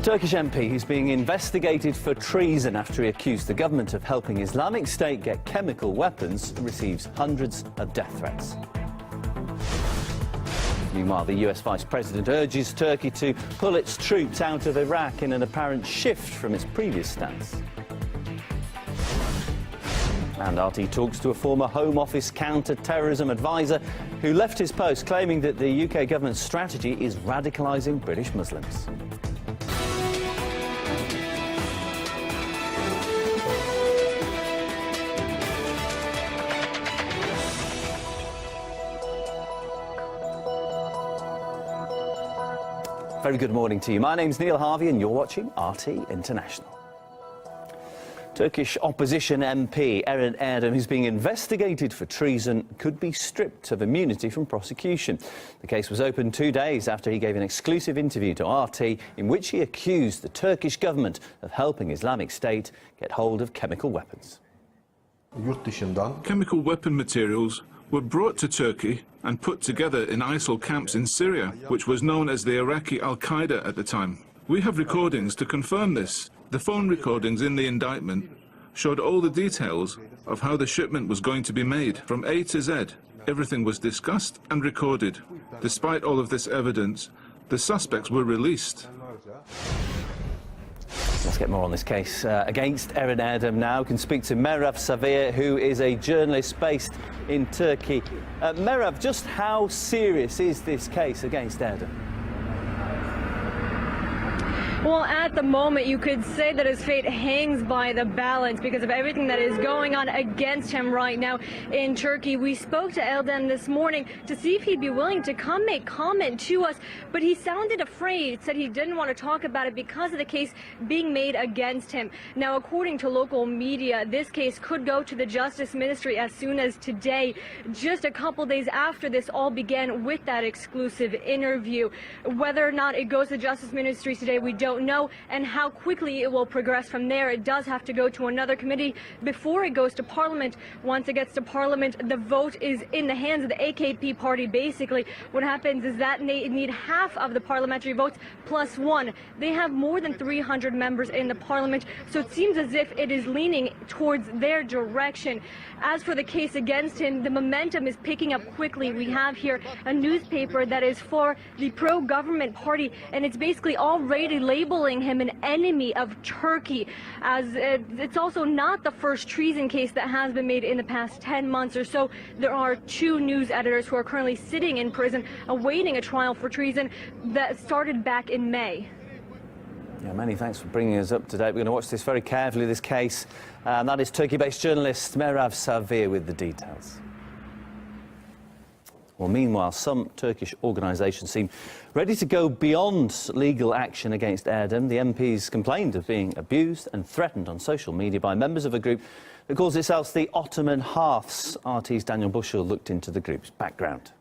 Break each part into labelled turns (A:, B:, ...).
A: Turkish MP who's being investigated for treason after he accused the government of helping Islamic State get chemical weapons receives hundreds of death threats. Meanwhile, the US Vice President urges Turkey to pull its troops out of Iraq in an apparent shift from its previous stance. And RT talks to a former Home Office counter-terrorism advisor who left his post claiming that the UK government's strategy is radicalising British Muslims. Very good morning to you. My name's Neil Harvey and you're watching RT International. Turkish opposition MP Eren Erdem, who's being investigated for treason, could be stripped of immunity from prosecution. The case was opened 2 days after he gave an exclusive interview to RT in which he accused the Turkish government of helping Islamic State get hold of chemical weapons.
B: Chemical weapon materials were brought to Turkey and put together in ISIL camps in Syria, which was known as the Iraqi Al-Qaeda at the time. We have recordings to confirm this. The phone recordings in the indictment showed all the details of how the shipment was going to be made, from A to Z. Everything was discussed and recorded. Despite all of this evidence, the suspects were released.
A: Let's get more on this case against Eren Erdem now. We can speak to Merav Savir, who is a journalist based in Turkey. Merav, just how serious is this case against Erdem?
C: Well, at the moment, you could say that his fate hangs by the balance because of everything that is going on against him right now in Turkey. We spoke to Erdem this morning to see if he'd be willing to come make comment to us, but he sounded afraid, said he didn't want to talk about it because of the case being made against him. Now, according to local media, this case could go to the Justice Ministry as soon as today, just a couple days after this all began with that exclusive interview. Whether or not it goes to the Justice Ministry today, we don't know, and how quickly it will progress from there. It does have to go to another committee before it goes to Parliament. Once it gets to Parliament, the vote is in the hands of the AKP party. Basically, what happens is that they need half of the parliamentary votes plus one. They have more than 300 members in the Parliament, so it seems as if it is leaning towards their direction. As for the case against him, the momentum is picking up quickly. We have here a newspaper that is for the pro-government party, and it's basically already labeling him an enemy of Turkey, as it's also not the first treason case that has been made in the past 10 months or so. There are 2 news editors who are currently sitting in prison awaiting a trial for treason that started back in May.
A: Yeah, many thanks for bringing us up to date. We're going to watch this very carefully, this case. That is Turkey-based journalist Merav Savir with the details. Well, meanwhile, some Turkish organisations seem ready to go beyond legal action against Erdem. The MPs complained of being abused and threatened on social media by members of a group that calls itself the Ottoman Hearths. RT's Daniel Bushell looked into the group's background.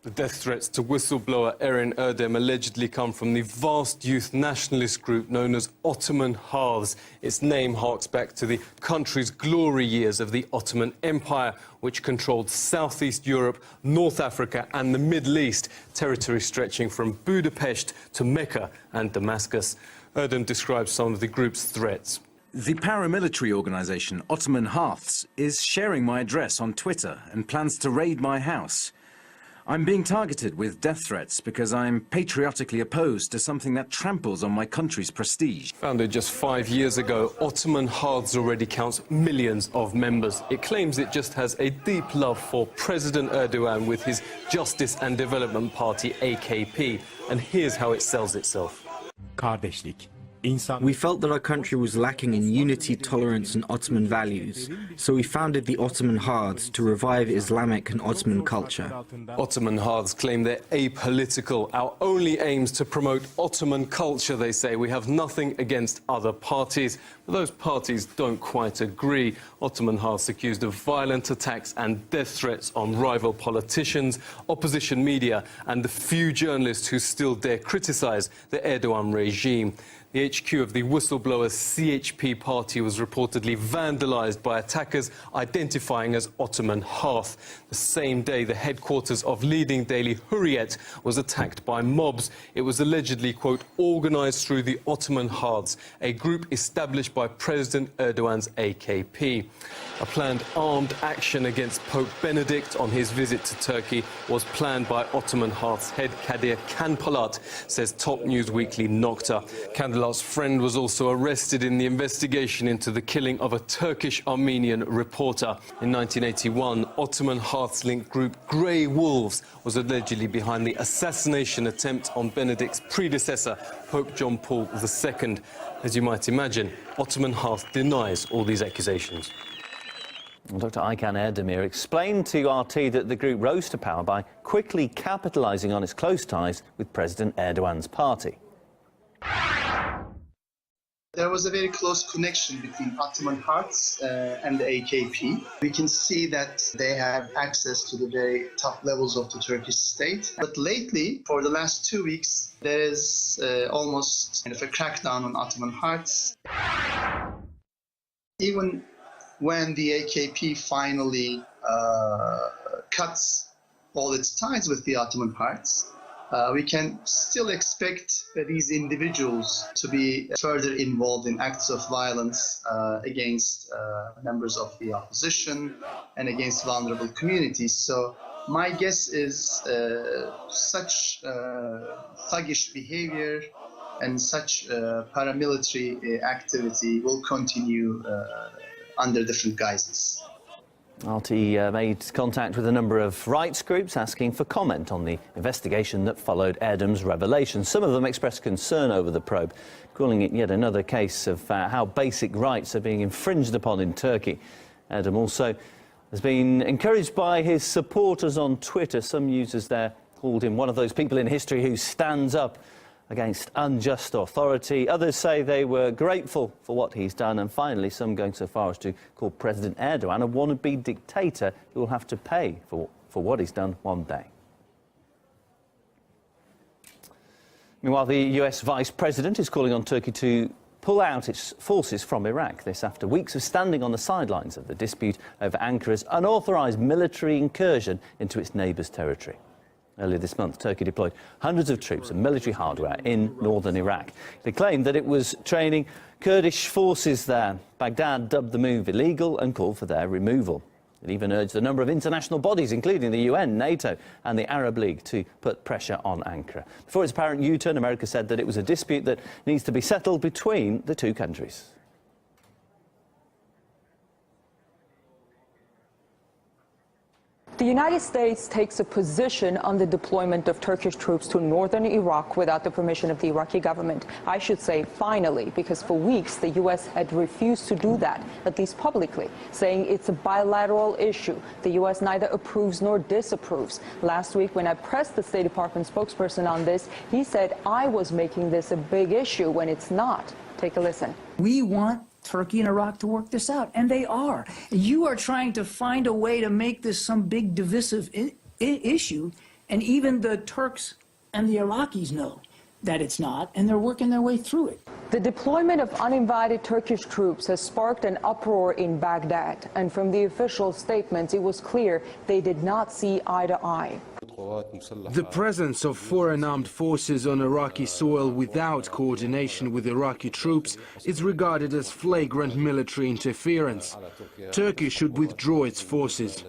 D: The death threats to whistleblower Eren Erdem allegedly come from the vast youth nationalist group known as Ottoman Hearths. Its name harks back to the country's glory years of the Ottoman Empire, which controlled Southeast Europe, North Africa and the Middle East, territory stretching from Budapest to Mecca and Damascus. Erdem describes some of the group's threats.
E: The paramilitary organisation Ottoman Hearths is sharing my address on Twitter and plans to raid my house. I'm being targeted with death threats because I'm patriotically opposed to something that tramples on my country's prestige.
D: Founded just 5 years ago, Ottoman Hearths already counts millions of members. It claims it just has a deep love for President Erdogan with his Justice and Development Party, AKP. And here's how it sells itself.
F: Kardeşlik.
G: We felt that our country was lacking in unity, tolerance and Ottoman values, so we founded the Ottoman Hearths to revive Islamic and Ottoman culture.
D: Ottoman Hearths claim they're apolitical. Our only aim is to promote Ottoman culture, they say. We have nothing against other parties. But those parties don't quite agree. Ottoman Hearths accused of violent attacks and death threats on rival politicians, opposition media and the few journalists who still dare criticise the Erdogan regime. The HQ of the whistleblower CHP party was reportedly vandalized by attackers identifying as Ottoman Hearth. The same day, the headquarters of leading daily Hurriyet was attacked by mobs. It was allegedly, quote, organised through the Ottoman Hearths, a group established by President Erdogan's AKP. A planned armed action against Pope Benedict on his visit to Turkey was planned by Ottoman Hearth's head Kadir Kanpolat, says Top News Weekly Nokta. Kanpolat's friend was also arrested in the investigation into the killing of a Turkish-Armenian reporter. In 1981, Ottoman Hearths-linked group Grey Wolves was allegedly behind the assassination attempt on Benedict's predecessor, Pope John Paul II. As you might imagine, Ottoman Hearth denies all these accusations.
A: Dr. Aykan Erdemir explained to RT that the group rose to power by quickly capitalising on its close ties with President Erdogan's party.
F: There was a very close connection between Ottoman Hearths and the AKP. We can see that they have access to the very top levels of the Turkish state. But lately, for the last 2 weeks, there is almost kind of a crackdown on Ottoman Hearths. Even when the AKP finally cuts all its ties with the Ottoman Hearths, we can still expect these individuals to be further involved in acts of violence against members of the opposition and against vulnerable communities. So my guess is such thuggish behavior and such paramilitary activity will continue under different guises.
A: RT made contact with a number of rights groups asking for comment on the investigation that followed Erdem's revelation. Some of them expressed concern over the probe, calling it yet another case of how basic rights are being infringed upon in Turkey. Erdem also has been encouraged by his supporters on Twitter. Some users there called him one of those people in history who stands up against unjust authority. Others say they were grateful for what he's done, and finally some going so far as to call President Erdogan a wannabe dictator who will have to pay for what he's done one day. Meanwhile, the US Vice President is calling on Turkey to pull out its forces from Iraq. This after weeks of standing on the sidelines of the dispute over Ankara's unauthorised military incursion into its neighbour's territory. Earlier this month, Turkey deployed hundreds of troops and military hardware in northern Iraq. They claimed that it was training Kurdish forces there. Baghdad dubbed the move illegal and called for their removal. It even urged a number of international bodies, including the UN, NATO and the Arab League, to put pressure on Ankara. Before its apparent U-turn, America said that it was a dispute that needs to be settled between the two countries.
H: The United States takes a position on the deployment of Turkish troops to northern Iraq without the permission of the Iraqi government. I should say finally, because for weeks the U.S. had refused to do that, at least publicly, saying it's a bilateral issue. The U.S. neither approves nor disapproves. Last week, when I pressed the State Department spokesperson on this, he said I was making this a big issue when it's not. Take a listen.
I: We want Turkey and Iraq to work this out, and they are. You are trying to find a way to make this some big divisive issue, and even the Turks and the Iraqis know that it's not, and they're working their way through it.
H: The deployment of uninvited Turkish troops has sparked an uproar in Baghdad, and from the official statements, it was clear they did not see eye to eye.
J: The presence of foreign armed forces on Iraqi soil without coordination with Iraqi troops is regarded as flagrant military interference. Turkey should withdraw its forces.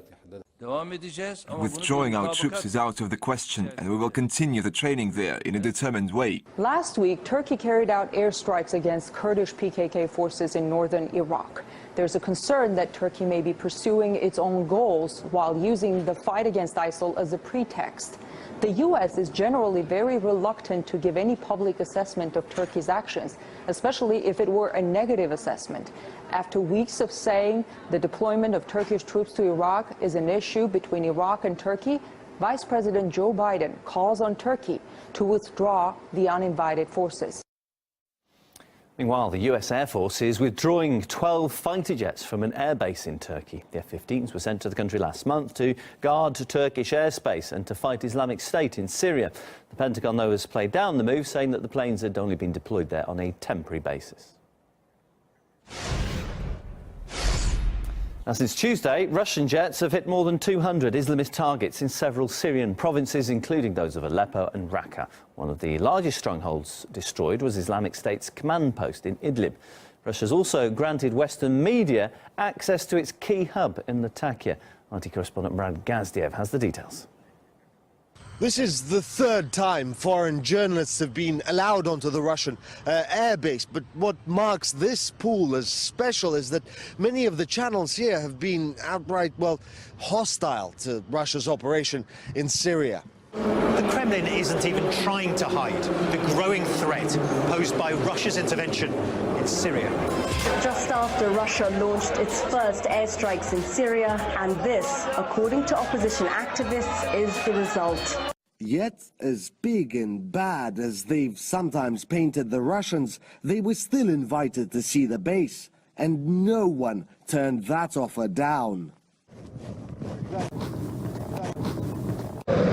K: Withdrawing our troops is out of the question, and we will continue the training there in a determined way.
H: Last week, Turkey carried out airstrikes against Kurdish PKK forces in northern Iraq. There's a concern that Turkey may be pursuing its own goals while using the fight against ISIL as a pretext. The U.S. is generally very reluctant to give any public assessment of Turkey's actions, especially if it were a negative assessment. After weeks of saying the deployment of Turkish troops to Iraq is an issue between Iraq and Turkey, Vice President Joe Biden calls on Turkey to withdraw the uninvited forces.
A: Meanwhile, the US Air Force is withdrawing 12 fighter jets from an airbase in Turkey. The F-15s were sent to the country last month to guard Turkish airspace and to fight Islamic State in Syria. The Pentagon, though, has played down the move, saying that the planes had only been deployed there on a temporary basis. Now, since Tuesday, Russian jets have hit more than 200 Islamist targets in several Syrian provinces, including those of Aleppo and Raqqa. One of the largest strongholds destroyed was Islamic State's command post in Idlib. Russia's also granted Western media access to its key hub in Latakia. RT correspondent Brad Gazdiev has the details.
L: This is the third time foreign journalists have been allowed onto the Russian airbase. But what marks this pool as special is that many of the channels here have been outright, well, hostile to Russia's operation in Syria.
M: The Kremlin isn't even trying to hide the growing threat posed by Russia's intervention in Syria.
N: Just after Russia launched its first airstrikes in Syria, and this, according to opposition activists, is the result.
L: Yet, as big and bad as they've sometimes painted the Russians, they were still invited to see the base, and no one turned that offer down.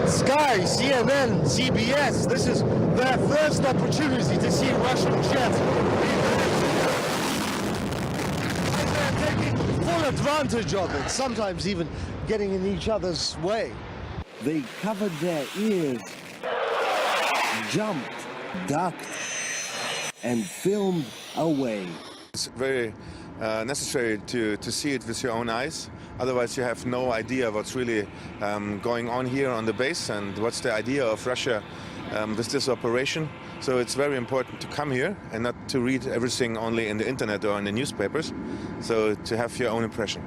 L: Sky, CNN, CBS, this is their first opportunity to see Russian jets. They're taking full advantage of it, sometimes even getting in each other's way. They covered their ears, jumped, ducked, and filmed away.
O: It's very necessary to see it with your own eyes. Otherwise, you have no idea what's really going on here on the base and what's the idea of Russia with this operation. So it's very important to come here and not to read everything only in the internet or in the newspapers, so to have your own impression.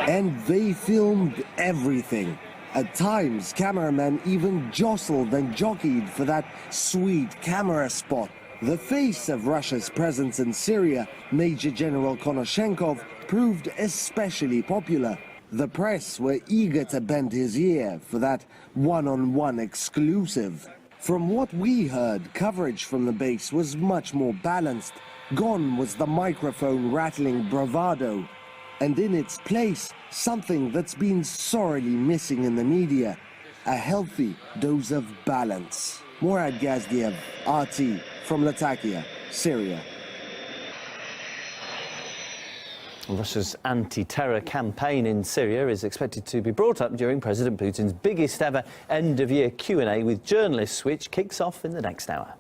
L: And they filmed everything. At times, cameramen even jostled and jockeyed for that sweet camera spot. The face of Russia's presence in Syria, Major General Konashenkov, proved especially popular. The press were eager to bend his ear for that one-on-one exclusive. From what we heard, coverage from the base was much more balanced. Gone was the microphone-rattling bravado. And in its place, something that's been sorely missing in the media, a healthy dose of balance. Brad Gazdiev, RT, from Latakia, Syria.
A: Russia's anti-terror campaign in Syria is expected to be brought up during President Putin's biggest ever end-of-year Q&A with journalists, which kicks off in the next hour.